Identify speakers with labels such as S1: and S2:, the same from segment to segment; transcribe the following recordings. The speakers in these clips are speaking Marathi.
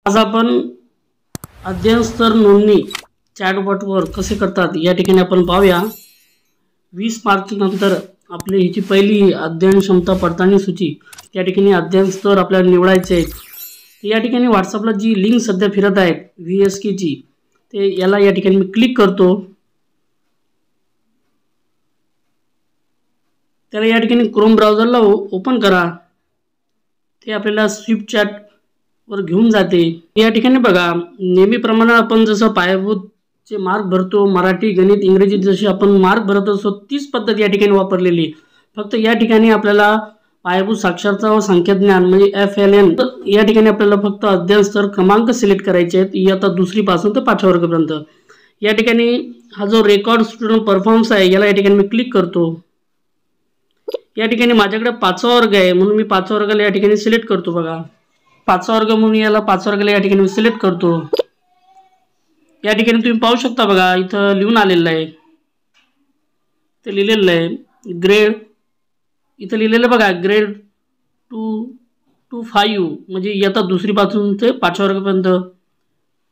S1: आज आपण अध्ययन स्तर नोंदणी चॅटबॉटवर कसे करतात या ठिकाणी आपण पाहूया। 20 मार्च नंतर आपली हीची पहिली अध्ययन क्षमता पडताळणी सूची या ठिकाणी अध्ययन स्तर आपल्याला निवडायचे आहेत। या ठिकाणी व्हॉट्सअपला जी लिंक सध्या फिरत आहे VSK ची ते याला या ठिकाणी मी क्लिक करतो। त्याला या ठिकाणी क्रोम ब्राउझरला ओपन करा। ते आपल्याला स्विफ्ट चॅट वर घेऊन जाते। या ठिकाणी बघा नेहमीप्रमाणे आपण जसं पायाभूत चे मार्क भरतो मराठी गणित इंग्रजी जशी आपण मार्क भरत असतो तीच पद्धत या ठिकाणी वापरलेली। फक्त या ठिकाणी आपल्याला पायाभूत साक्षरता व संख्याज्ञान म्हणजे FLN या ठिकाणी आपल्याला फक्त अध्ययन स्तर क्रमांक सिलेक्ट करायचे आहेत इयत्ता दुसरी पासून ते 5व्या वर्गापर्यंत। या ठिकाणी हा जो रेकॉर्ड स्टुडंट परफॉर्मन्स आहे याला या ठिकाणी मी क्लिक करतो। या ठिकाणी माझ्याकडे 5वा वर्ग आहे म्हणून मी 5व्या वर्गाला या ठिकाणी सिलेक्ट करतो। बघा 5वा वर्ग म्हणून याला 5व्या वर्गाला या ठिकाणी मी सिलेक्ट करतो। या ठिकाणी तुम्ही पाहू शकता बघा इथं लिहून आलेलं आहे ते लिहिलेलं आहे ग्रेड इथं लिहिलेलं बघा ग्रेड 2 to 5 म्हणजे इयत्ता दुसरी पासून ते 5व्या वर्गापर्यंत।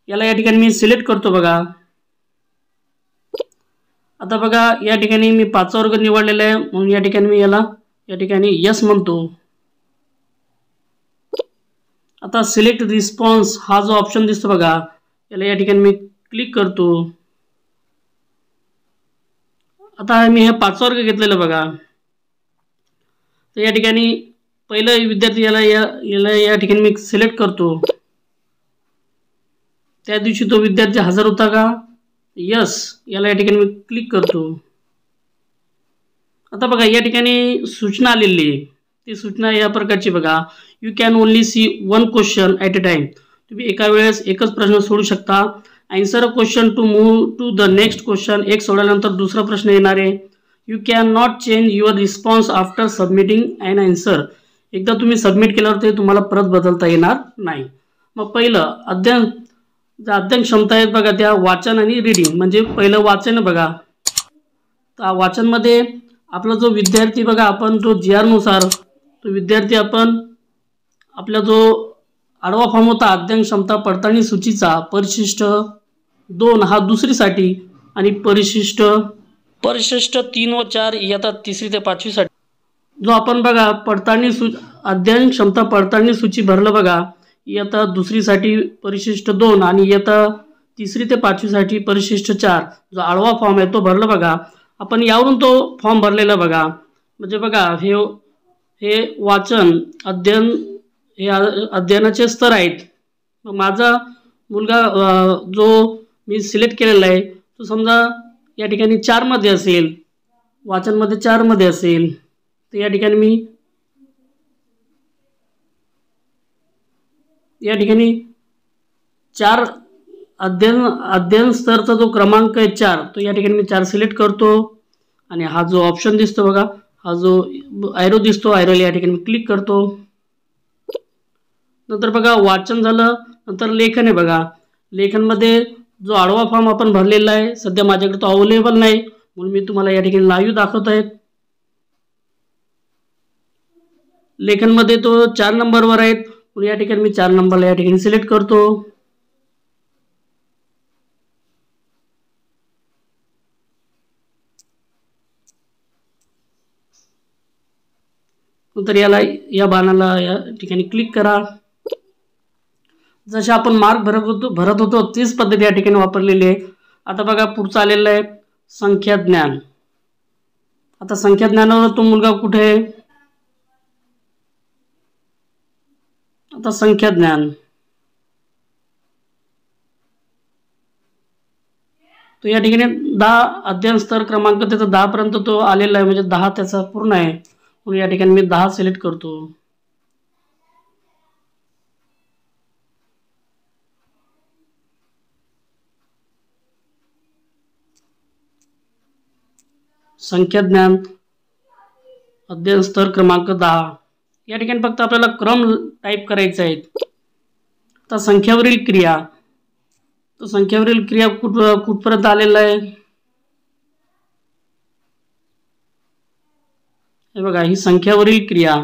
S1: याला या ठिकाणी मी सिलेक्ट करतो। बघा आता बघा या ठिकाणी मी 5वा वर्ग निवडलेला आहे म्हणून या ठिकाणी मी याला या ठिकाणी यस म्हणतो। आता सिलेक्ट रिस्पॉन्स हा जो ऑप्शन दिसतो बघा याला या ठिकाणी मी क्लिक करतो। आता मी हे 5वा वर्ग घेतलेलं बघा तर या ठिकाणी पहिला विद्यार्थी याला या ठिकाणी मी सिलेक्ट करतो। त्या दिवशी तो विद्यार्थी हजर होता का यस याला या ठिकाणी मी क्लिक करतो। आता बघा या ठिकाणी सूचना आलेली आहे ती सूचना या प्रकारची बघा you can only see one question at a time तुम्ही एका वेळेस एकच प्रश्न सोडू शकता। Answer a question to move to the next question एक सोडल्यानंतर दुसरा प्रश्न येणार आहे। You can not change your response after submitting an answer एकदा तुम्ही सबमिट केल्यावर ते तुम्हाला परत बदलता येणार नाही। मग पहिलं अध्ययन क्षमता आहेत बघा त्या वाचन आणि रीडिंग म्हणजे पहिलं वाचन बघा तर वाचनमध्ये आपला जो विद्यार्थी बघा आपण तो GR नुसार तो विद्यार्थी आपण आपला जो आडवा फॉर्म होता अध्ययन क्षमता पडताळणी सूचीचा परिशिष्ट 2 हा दुसरीसाठी आणि परिशिष्ट 3 व 4 इयत्ता तिसरी ते 5वी साठी जो आपण बघा पडताळणी अध्ययन क्षमता पडताळणी सूची भरलं बघा इयत्ता दुसरीसाठी परिशिष्ट 2 आणि इयत्ता तिसरी ते 5वी साठी परिशिष्ट 4 जो आडवा फॉर्म आहे तो भरला बघा आपण यावरून तो फॉर्म भरलेला बघा म्हणजे बघा हे वाचन अध्ययन हे अध्ययनाचे स्तर आहेत। माझा मुलगा जो मी सिलेक्ट केलेला आहे तो समजा या ठिकाणी 4 मध्ये असेल वाचनमध्ये 4 मध्ये असेल तर या ठिकाणी मी या ठिकाणी 4 अध्ययन स्तरचा जो क्रमांक आहे 4 तो या ठिकाणी मी 4 सिलेक्ट करतो आणि हा जो ऑप्शन दिसतो बघा हा जो ॲरो दिसतो ॲरोला या ठिकाणी मी क्लिक करतो। नंतर बघा वाचन झालं नंतर लेखन आहे बघा लेखनमध्ये जो आडवा फॉर्म आपण भरलेला आहे सध्या माझ्याकडे तो अवेलेबल नाही म्हणून मी तुम्हाला या ठिकाणी लाईव्ह दाखवत आहे। लेखनमध्ये तो 4 नंबरवर आहे म्हणून या ठिकाणी मी 4 नंबरला या ठिकाणी सिलेक्ट करतो। नंतर याला या बाणाला या ठिकाणी क्लिक करा। जसे आपण मार्क भरत होतो तीच पद्धत या ठिकाणी वापरलेली आहे। आता बघा पुढचं आलेलं आहे संख्या ज्ञान। आता संख्या ज्ञानावर तो मुलगा कुठे आहे आता संख्या ज्ञान तो या ठिकाणी 10 अध्ययन स्तर क्रमांक त्याचा 10 पर्यंत तो आलेला आहे म्हणजे 10 त्याचा पूर्ण आहे म्हणून या ठिकाणी मी 10 सिलेक्ट करतो। संख्या ज्ञान अध्ययन स्तर क्रमांक 10 या ठिकाणी फक्त आपल्याला क्रम टाईप करायचा आहे। आता संख्यावरील क्रिया तो संख्यावरील क्रिया कुठपर्यंत आलेला आहे हे बघा ही संख्यावरील क्रिया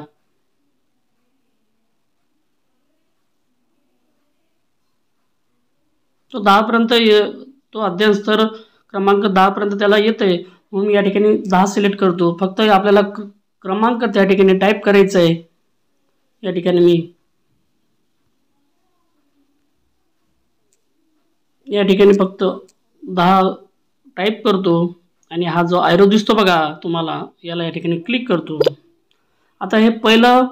S1: तो 10पर्यंत तो अध्ययन स्तर क्रमांक 10पर्यंत त्याला येतं आहे, म्हणून मी या ठिकाणी 10 सिलेक्ट करतो. फक्त आपल्याला क्रमांक त्या ठिकाणी टाईप करायचं आहे. या ठिकाणी मी या ठिकाणी फक्त 10 टाईप करतो आणि हा जो ॲरो दिसतो बघा तुम्हाला, याला या ठिकाणी क्लिक करतो. आता हे पहिलं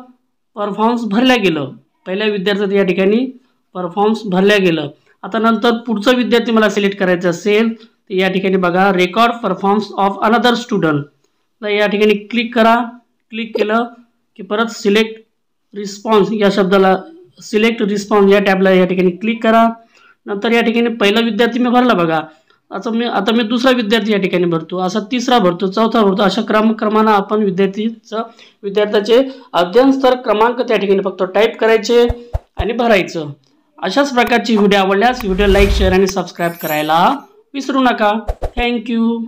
S1: परफॉर्मन्स भरल्या गेलं, पहिल्या विद्यार्थ्याचं या ठिकाणी परफॉर्मन्स भरल्या गेलं. आता नंतर पुढचा विद्यार्थी मला सिलेक्ट करायचा असेल तर या ठिकाणी बघा record performance of another student, तर या ठिकाणी क्लिक करा. क्लिक केलं की परत सिलेक्ट रिस्पॉन्स या शब्दाला, सिलेक्ट रिस्पॉन्स या टॅबला या ठिकाणी क्लिक करा. नंतर या ठिकाणी पहिला विद्यार्थी मी भरला बघा. आता मी दुसरा विद्यार्थी या ठिकाणी भरतो, असा तिसरा भरतो, चौथा भरतो. अशा क्रमानं आपण विद्यार्थ्याचे अध्ययन स्तर क्रमांक त्या ठिकाणी फक्त टाईप करायचे आणि भरायचं. अशाच प्रकारची व्हिडिओ आवडल्यास व्हिडिओ लाईक, शेअर आणि सबस्क्राईब करायला विसरू नका. थँक्यू.